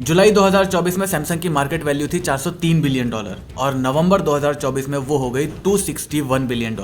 जुलाई 2024 में सैमसंग की market value थी $403 बिलियन और नवंबर 2024 में वो हो गई $261 बिलियन।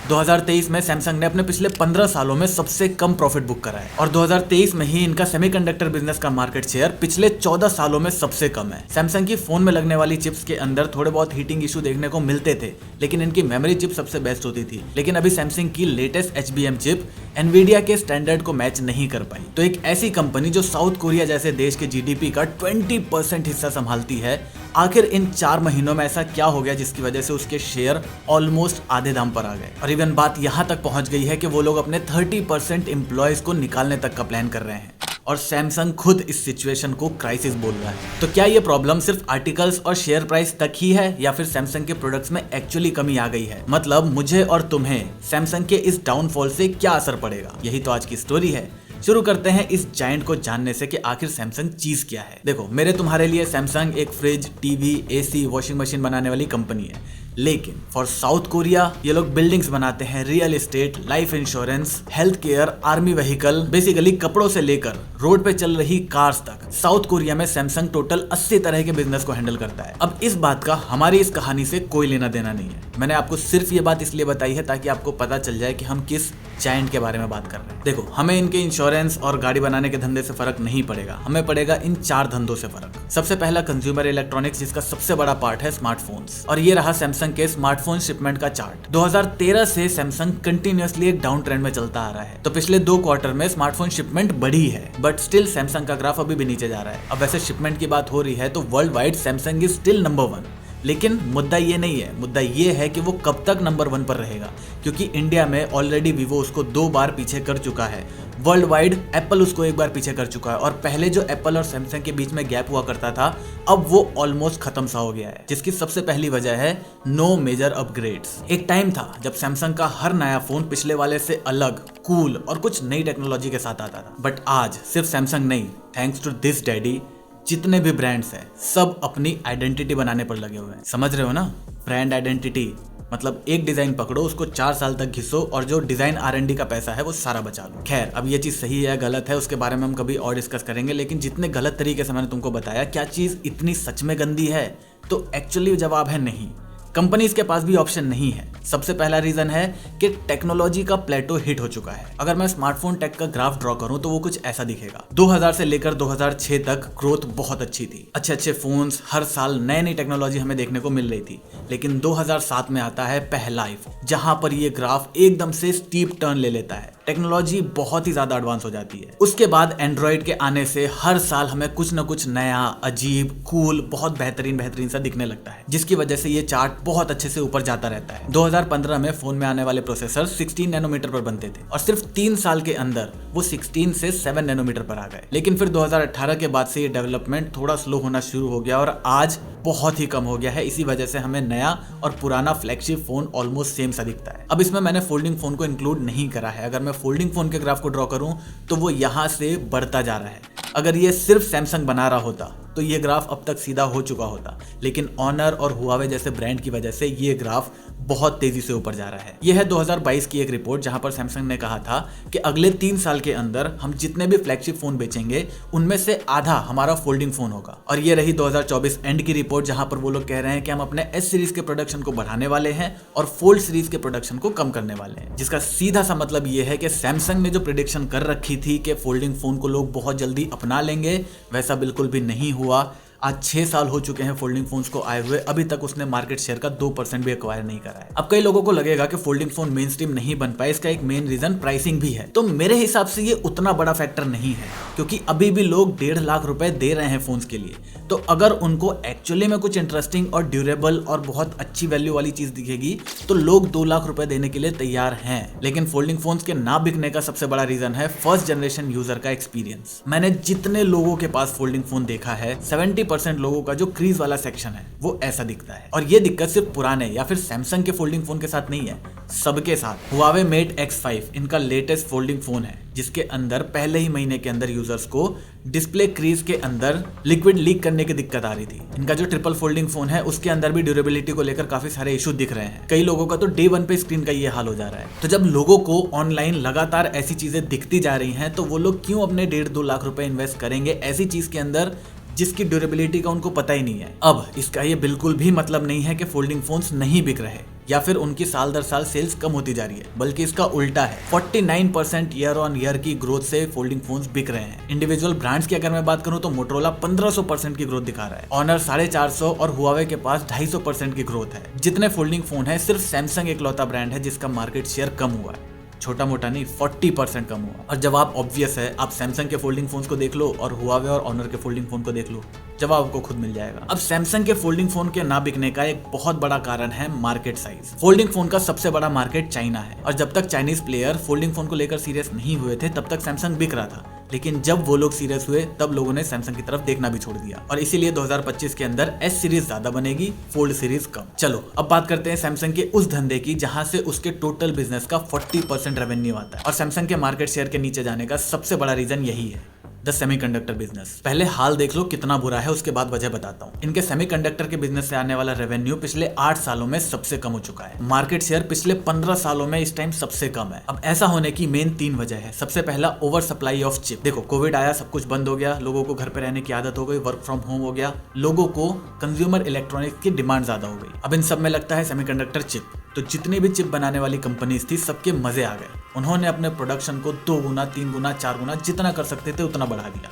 2023 में सैमसंग ने अपने पिछले 15 सालों में सबसे कम प्रॉफिट बुक करा है और 2023 में ही इनका सेमीकंडक्टर बिजनेस का मार्केट शेयर पिछले 14 सालों में सबसे कम है। सैमसंग की फोन में लगने वाली चिप्स के अंदर थोड़े बहुत हीटिंग इशू देखने को मिलते थे, लेकिन इनकी मेमोरी चिप सबसे बेस्ट होती थी। लेकिन अभी सैमसंग की लेटेस्ट HBM चिप एनवीडिया के स्टैंडर्ड को मैच नहीं कर पाई। तो एक ऐसी कंपनी जो साउथ कोरिया जैसे देश के GDP का 20% हिस्सा संभालती है, आखिर इन 4 महीनों में ऐसा क्या हो गया जिसकी वजह से उसके शेयर ऑलमोस्ट आधे दाम पर आ गए। और इवन बात यहाँ तक पहुंच गई है कि वो लोग अपने 30% एम्प्लॉयज को निकालने तक का प्लान कर रहे हैं और सैमसंग खुद इस सिचुएशन को क्राइसिस बोल रहा है। तो क्या ये प्रॉब्लम सिर्फ आर्टिकल्स और शेयर प्राइस तक ही है या फिर सैमसंग के प्रोडक्ट्स में एक्चुअली कमी आ गई है? मतलब मुझे और तुम्हें सैमसंग के इस डाउनफॉल से क्या असर पड़ेगा, यही तो आज की स्टोरी है। शुरू करते हैं इस जायंट को जानने से कि आखिर सैमसंग चीज क्या है। देखो, मेरे तुम्हारे लिए सैमसंग एक fridge, TV, AC, washing machine बनाने वाली कंपनी है, लेकिन फॉर साउथ कोरिया ये लोग बिल्डिंग्स बनाते हैं, real estate, life insurance, health care, army vehicle, basically कपड़ों से लेकर रोड पे चल रही कार्स तक। साउथ कोरिया में सैमसंग टोटल 80 तरह के बिजनेस को हैंडल करता है। अब इस बात का हमारी इस कहानी से कोई लेना देना नहीं है। मैंने आपको सिर्फ ये बात इसलिए बताई है ताकि आपको पता चल जाए कि हम किस जायंट के बारे में बात कर रहे हैं। देखो, हमें इनके इंश्योरेंस और गाड़ी बनाने के धंधे से फर्क नहीं पड़ेगा, हमें पड़ेगा इन 4 धंधों से फर्क। सबसे पहला कंज्यूमर इलेक्ट्रॉनिक्स, जिसका सबसे बड़ा पार्ट है स्मार्टफोन्स। और ये रहा सैमसंग के स्मार्टफोन शिपमेंट का चार्ट। 2013 से सैमसंग कंटिन्यूअसली एक डाउन ट्रेंड में चलता आ रहा है। तो पिछले 2 क्वार्टर में स्मार्टफोन शिपमेंट बढ़ी है, बट स्टिल सैमसंग का ग्राफ अभी भी नीचे जा रहा है। अब वैसे शिपमेंट की बात हो रही है तो world wide Samsung is still number 1, लेकिन मुद्दा ये नहीं है। मुद्दा ये है कि वो कब तक नंबर 1 पर रहेगा, क्योंकि इंडिया में ऑलरेडी वीवो उसको 2 बार पीछे कर चुका है। वर्ल्ड वाइड एप्पल उसको 1 बार पीछे कर चुका है और पहले जो एप्पल और सैमसंग के बीच में गैप हुआ करता था, अब वो ऑलमोस्ट खत्म सा हो गया है, जिसकी सबसे पहली वजह है नो मेजर अपग्रेड्स। एक टाइम था जब सैमसंग का हर नया फोन पिछले वाले से अलग, कूल और कुछ नई टेक्नोलॉजी के साथ आता था। बट आज सिर्फ सैमसंग नहीं, थैंक्स टू दिस डैडी, जितने भी ब्रांड्स हैं सब अपनी आइडेंटिटी बनाने पर लगे हुए हैं। समझ रहे हो ना? ब्रांड आइडेंटिटी मतलब एक डिजाइन पकड़ो, उसको 4 साल तक घिसो और जो डिजाइन R&D का पैसा है वो सारा बचा लो। खैर, अब ये चीज सही है गलत है उसके बारे में हम कभी और डिस्कस करेंगे, लेकिन जितने गलत तरीके से मैंने तुमको बताया, क्या चीज इतनी सच में गंदी है? तो एक्चुअली जवाब है नहीं। कंपनीज के पास भी ऑप्शन नहीं है। सबसे पहला रीजन है कि टेक्नोलॉजी का प्लेटो हिट हो चुका है। अगर मैं स्मार्टफोन टेक का ग्राफ ड्रॉ करूं तो वो कुछ ऐसा दिखेगा। 2000 से लेकर 2006 तक ग्रोथ बहुत अच्छी थी, अच्छे फोन्स, हर साल नई नई टेक्नोलॉजी हमें देखने को मिल रही थी। लेकिन 2007 में आता है पहलाइफ, जहां पर ये ग्राफ एकदम से स्टीप टर्न ले लेता है। टेक्नोलॉजी बहुत ही ज्यादा एडवांस हो जाती है। उसके बाद एंड्रॉइड के आने से हर साल हमें कुछ न कुछ नया, अजीब, कूल, बहुत बेहतरीन सा दिखने लगता है, जिसकी वजह से ये चार्ट बहुत अच्छे से ऊपर जाता रहता है। 2015 में फोन में आने वाले प्रोसेसर 16 नैनोमीटर पर बनते थे और सिर्फ 3 साल के अंदर वो 16 से 7 नैनोमीटर पर आ गए। लेकिन फिर 2018 के बाद से ये डेवलपमेंट थोड़ा स्लो होना शुरू हो गया और आज बहुत ही कम हो गया है। इसी वजह से हमें नया और पुराना फ्लैगशिप फोन ऑलमोस्ट सेम सा दिखता है। अब इसमें मैंने फोल्डिंग फोन को इंक्लूड नहीं करा है। अगर मैं फोल्डिंग फोन के ग्राफ को ड्रॉ करूं तो वो यहां से बढ़ता जा रहा है। अगर ये सिर्फ सैमसंग बना रहा होता तो ये ग्राफ अब तक सीधा हो चुका होता, लेकिन ऑनर और हुआवे जैसे ब्रांड की वजह से ये ग्राफ बहुत तेजी से ऊपर जा रहा है। यह है 2022 की एक रिपोर्ट जहां पर सैमसंग ने कहा था कि अगले 3 साल के अंदर हम जितने भी फ्लैगशिप फोन बेचेंगे उनमें से आधा हमारा फोल्डिंग फोन होगा। और ये रही 2024 एंड की रिपोर्ट जहां पर वो लोग कह रहे हैं कि हम अपने S सीरीज के प्रोडक्शन को बढ़ाने वाले हैं और फोल्ड सीरीज के प्रोडक्शन को कम करने वाले हैं, जिसका सीधा सा मतलब ये है कि सैमसंग ने जो प्रेडिक्शन कर रखी थी कि फोल्डिंग फोन को लोग बहुत जल्दी अपना लेंगे, वैसा बिल्कुल भी नहीं हुआ। आज 6 साल हो चुके हैं फोल्डिंग फोन्स को आए हुए, अभी तक उसने मार्केट शेयर का 2% भी एक्वायर नहीं करा है। अब कई लोगों को लगेगा कि फोल्डिंग फोन मेन स्ट्रीम नहीं बन पाए, इसका एक मेन रीजन प्राइसिंग भी है। तो मेरे हिसाब से ये उतना बड़ा फैक्टर नहीं है, क्योंकि अभी भी लोग 1.5 लाख रुपए दे रहे हैं फोन्स के लिए। तो अगर उनको एक्चुअली में कुछ इंटरेस्टिंग और ड्यूरेबल और बहुत अच्छी वैल्यू वाली चीज दिखेगी तो लोग 2 लाख रुपए देने के लिए तैयार हैं। लेकिन फोल्डिंग फोन्स के ना बिकने का सबसे बड़ा रीजन है फर्स्ट जनरेशन यूजर का एक्सपीरियंस। मैंने जितने लोगों के पास फोल्डिंग फोन देखा है, 70% लोगों का जो क्रीज वाला सेक्शन है वो ऐसा दिखता है। और ये दिक्कत सिर्फ पुराने या फिर सैमसंग के फोल्डिंग फोन के साथ नहीं है, सबके साथ। हुआवे मेट X5 इनका लेटेस्ट फोल्डिंग फोन है, जिसके अंदर पहले ही महीने के अंदर यूजर्स को डिस्प्ले क्रीज के अंदर लिक्विड लीक करने की दिक्कत आ रही थी। इनका जो ट्रिपल फोल्डिंग फोन है उसके अंदर भी ड्यूरेबिलिटी को लेकर काफी सारे इशू दिख रहे हैं। कई लोगों का तो डे 1 पे स्क्रीन का ये हाल हो जा रहा है। तो जब लोगों को ऑनलाइन लगातार ऐसी चीजें दिखती जा रही हैं तो वो लोग क्यों अपने 1.5-2 लाख रुपए इन्वेस्ट करेंगे ऐसी चीज के अंदर जिसकी ड्यूरेबिलिटी का उनको पता ही नहीं है। अब इसका ये बिल्कुल भी मतलब नहीं है कि फोल्डिंग फोन्स नहीं बिक रहे या फिर उनकी साल दर साल सेल्स कम होती जा रही है, बल्कि इसका उल्टा है। 49% ईयर ऑन ईयर की ग्रोथ से फोल्डिंग फोन्स बिक रहे हैं। इंडिविजुअल ब्रांड्स की अगर मैं बात करूं तो मोटरोला 1500% की ग्रोथ दिखा रहा है, ऑनर 450 और हुआवे के पास 250% की ग्रोथ है। जितने फोल्डिंग फोन है सिर्फ सैमसंग इकलौता ब्रांड है जिसका मार्केट शेयर कम हुआ है, छोटा मोटा नहीं, 40% कम हुआ। और जवाब ऑब्वियस है, आप सैमसंग के फोल्डिंग फोन्स को देख लो और हुआवे और ऑनर के फोल्डिंग फोन को देख लो, जवाब आपको खुद मिल जाएगा। अब सैमसंग के फोल्डिंग फोन के ना बिकने का एक बहुत बड़ा कारण है मार्केट साइज। फोल्डिंग फोन का सबसे बड़ा मार्केट चाइना है और जब तक चाइनीज प्लेयर फोल्डिंग फोन को लेकर सीरियस नहीं हुए थे तब तक सैमसंग बिक रहा था, लेकिन जब वो लोग सीरियस हुए तब लोगों ने सैमसंग की तरफ देखना भी छोड़ दिया और इसीलिए 2025 के अंदर एस सीरीज ज्यादा बनेगी, फोल्ड सीरीज कम। चलो अब बात करते हैं सैमसंग के उस धंधे की जहां से उसके टोटल बिजनेस का 40% रेवेन्यू आता है और सैमसंग के मार्केट शेयर के नीचे जाने का सबसे बड़ा रीजन यही है, द सेमीकंडक्टर बिजनेस। पहले हाल देख लो कितना बुरा है, उसके बाद वजह बताता हूँ। इनके सेमीकंडक्टर के बिजनेस से आने वाला रेवेन्यू पिछले 8 सालों में सबसे कम हो चुका है। मार्केट शेयर पिछले 15 सालों में इस टाइम सबसे कम है। अब ऐसा होने की मेन 3 वजह है। सबसे पहला, ओवर सप्लाई ऑफ चिप। देखो कोविड आया, सब कुछ बंद हो गया, लोगों को घर पे रहने की आदत हो गई, वर्क फ्रॉम होम हो गया, लोगों को कंज्यूमर इलेक्ट्रॉनिक्स की डिमांड ज्यादा हो गई। अब इन सब में लगता है सेमीकंडक्टर चिप, तो जितनी भी चिप बनाने वाली कंपनीज थी सबके मजे आ गए। उन्होंने अपने प्रोडक्शन को 2 गुना, 3 गुना, 4 गुना जितना कर सकते थे उतना बढ़ा दिया।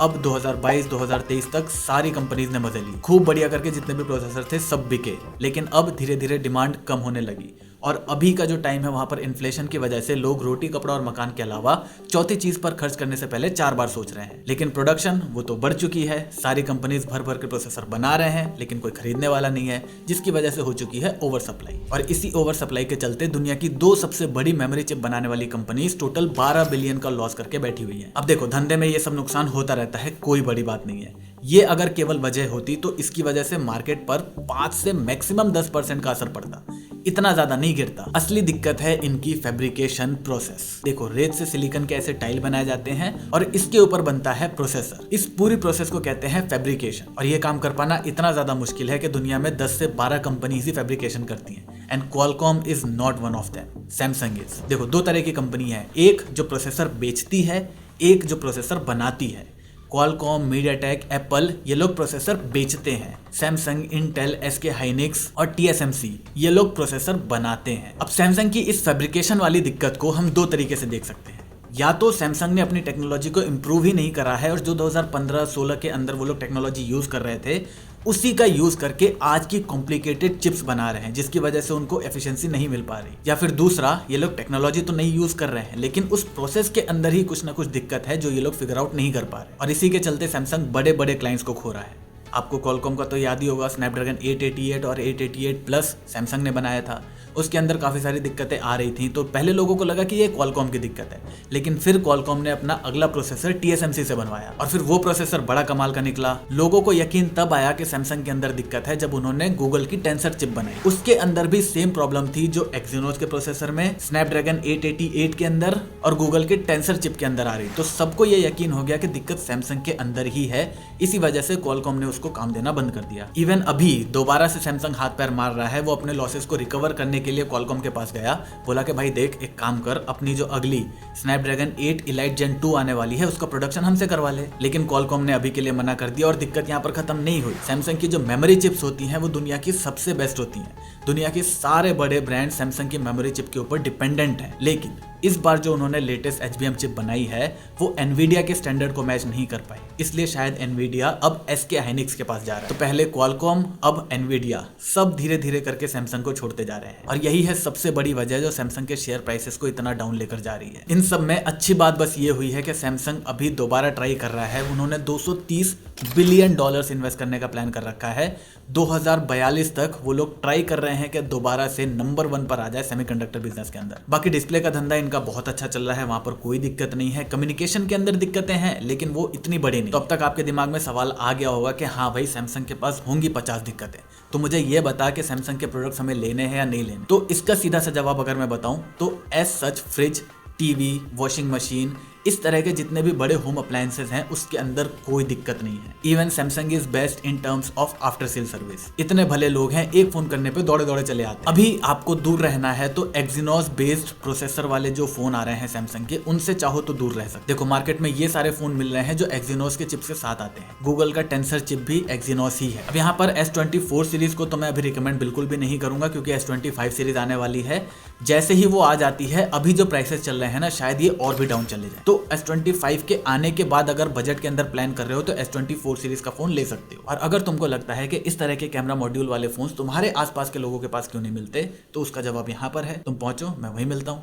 अब 2022-2023 तक सारी कंपनीज ने मजे ली, खूब बढ़िया करके जितने भी प्रोसेसर थे सब बिके, लेकिन अब धीरे धीरे डिमांड कम होने लगी और अभी का जो टाइम है वहां पर इन्फ्लेशन की वजह से लोग रोटी, कपड़ा और मकान के अलावा चौथी चीज पर खर्च करने से पहले 4 बार सोच रहे हैं। लेकिन प्रोडक्शन वो तो बढ़ चुकी है, सारी कंपनीज भर भर के प्रोसेसर बना रहे हैं, लेकिन कोई खरीदने वाला नहीं है, जिसकी वजह से हो चुकी है ओवर सप्लाई। और इसी ओवर सप्लाई के चलते दुनिया की 2 सबसे बड़ी मेमोरी चिप बनाने वाली कंपनीज टोटल 12 बिलियन का लॉस करके बैठी हुई है। अब देखो धंधे में ये सब नुकसान होता रहता है, कोई बड़ी बात नहीं है। ये अगर केवल वजह होती तो इसकी वजह से मार्केट पर 5 से मैक्सिमम 10% का असर पड़ता, इतना ज्यादा नहीं गिरता। असली दिक्कत है इनकी फैब्रिकेशन प्रोसेस। देखो रेत से सिलिकॉन के ऐसे टाइल बनाए जाते हैं और इसके ऊपर बनता है प्रोसेसर। इस पूरी प्रोसेस को कहते हैं फैब्रिकेशन और ये काम कर पाना इतना ज्यादा मुश्किल है कि दुनिया में 10 से 12 कंपनीज ही फैब्रिकेशन करती हैं and Qualcomm is not one of them, Samsung is. देखो 2 तरह की कंपनी है, एक जो प्रोसेसर बेचती है, एक जो प्रोसेसर बनाती है। क्वालकॉम, मीडियाटेक, एप्पल ये लोग प्रोसेसर बेचते हैं। सैमसंग, इंटेल, एसके हाइनिक्स और टीएसएमसी ये लोग प्रोसेसर बनाते हैं। अब सैमसंग की इस फैब्रिकेशन वाली दिक्कत को हम 2 तरीके से देख सकते हैं। या तो सैमसंग ने अपनी टेक्नोलॉजी को इम्प्रूव ही नहीं करा है और जो 2015-16 के अंदर वो लोग टेक्नोलॉजी यूज कर रहे थे उसी का यूज करके आज की कॉम्प्लिकेटेड चिप्स बना रहे हैं, जिसकी वजह से उनको एफिशिएंसी नहीं मिल पा रही। या फिर दूसरा, ये लोग टेक्नोलॉजी तो नहीं यूज कर रहे हैं लेकिन उस प्रोसेस के अंदर ही कुछ ना कुछ दिक्कत है जो ये लोग फिगर आउट नहीं कर पा रहे और इसी के चलते सैमसंग बड़े बड़े क्लाइंट्स को खो रहा है। आपको क्वालकॉम का तो याद ही होगा, स्नैपड्रैगन 888 और 888 प्लस सैमसंग ने बनाया था, उसके अंदर काफ़ी सारी दिक्कतें आ रही थी। तो पहले लोगों को लगा कि ये क्वालकॉम की दिक्कत है, लेकिन फिर क्वालकॉम ने अपना अगला प्रोसेसर टीएसएमसी से बनवाया और फिर वो प्रोसेसर बड़ा कमाल का निकला। लोगों को यकीन तब आया कि सैमसंग के अंदर दिक्कत है जब उन्होंने गूगल की टेंसर चिप बनाई। उसके अंदर भी सेम प्रॉब्लम थी जो एक्सिनोस के प्रोसेसर में, स्नैपड्रैगन 888 के अंदर और गूगल के टेंसर चिप के अंदर आ रही। तो सबको ये यकीन हो गया कि दिक्कत सैमसंग के अंदर ही है, इसी वजह से क्वालकॉम ने उसको काम देना बंद कर दिया। इवन अभी दोबारा से सैमसंग हाथ पैर मार रहा है, वो अपने लॉसेस को रिकवर करने के लिए क्वालकॉम के पास गया, बोला कि भाई देख एक काम कर, अपनी जो अगली स्नैपड्रैगन 8 इलाइट जेन 2 आने वाली है उसका प्रोडक्शन हमसे करवा ले। लेकिन क्वालकॉम ने अभी के लिए मना कर दिया और दिक्कत यहाँ पर खत्म नहीं हुई। सैमसंग की जो मेमोरी चिप्स होती हैं वो दुनिया की सबसे बेस्ट होती हैं। दुनिया के सारे बड़े ब्रांड सैमसंग की मेमोरी चिप के ऊपर डिपेंडेंट हैं, लेकिन इस बार जो उन्होंने लेटेस्ट HBM चिप बनाई है वो एनवीडिया के स्टैंडर्ड को मैच नहीं कर पाई, इसलिए शायद एनवीडिया अब एसके हाइनिक्स के पास जा रहा है। तो पहले क्वालकॉम, अब एनवीडिया, सब धीरे धीरे करके सैमसंग को छोड़ते जा रहे हैं और यही है सबसे बड़ी वजह जो सैमसंग के शेयर प्राइसेस को इतना डाउन लेकर जा रही है। इन सब में अच्छी बात बस ये हुई है कि सैमसंग अभी दोबारा ट्राई कर रहा है। उन्होंने $230 बिलियन इन्वेस्ट करने का प्लान कर रखा है। 2042 तक वो लोग ट्राई कर रहे हैं कि दोबारा से नंबर 1 पर आ जाए सेमीकंडक्टर बिजनेस के अंदर। बाकी डिस्प्ले का धंधा इनका बहुत अच्छा चल रहा है, वहां पर कोई दिक्कत नहीं है। कम्युनिकेशन के अंदर दिक्कतें हैं लेकिन वो इतनी बड़ी नहीं। तो अब तक आपके दिमाग में सवाल आ गया होगा कि हाँ भाई सैमसंग के पास होंगी 50 दिक्कतें, तो मुझे ये बता कि सैमसंग के प्रोडक्ट्स हमें लेने हैं या नहीं लेने। तो इसका सीधा सा जवाब अगर मैं बताऊं तो as such fridge, TV, washing machine इस तरह के जितने भी बड़े होम अप्लायंसेस हैं उसके अंदर कोई दिक्कत नहीं है। Even Samsung is best in terms of after sale service. इतने भले लोग हैं, एक फोन करने पे दौड़े दौड़े चले आते हैं। अभी आपको दूर रहना है तो एक्सिनोस बेस्ड प्रोसेसर वाले जो फोन आ रहे हैं सैमसंग के, उनसे चाहो तो दूर रह सकते। देखो मार्केट में ये सारे फोन मिल रहे हैं जो एक्सिनोस के चिप्स के साथ आते हैं। गूगल का टेंसर चिप भी एक्सिनोस ही है। अब यहाँ पर S24 सीरीज को तो मैं अभी रिकमेंड बिल्कुल भी नहीं करूंगा क्योंकि S25 सीरीज आने वाली है। जैसे ही वो आ जाती है, अभी जो प्राइसेस चल रहे हैं ना, शायद ये और भी डाउन चले जाए। तो S25 के आने के बाद अगर बजट के अंदर प्लान कर रहे हो तो S24 सीरीज का फोन ले सकते हो। और अगर तुमको लगता है कि इस तरह के कैमरा मॉड्यूल वाले फोन तुम्हारे आसपास के लोगों के पास क्यों नहीं मिलते, तो उसका जवाब यहाँ पर है। तुम पहुंचो, मैं वहीं मिलता हूँ।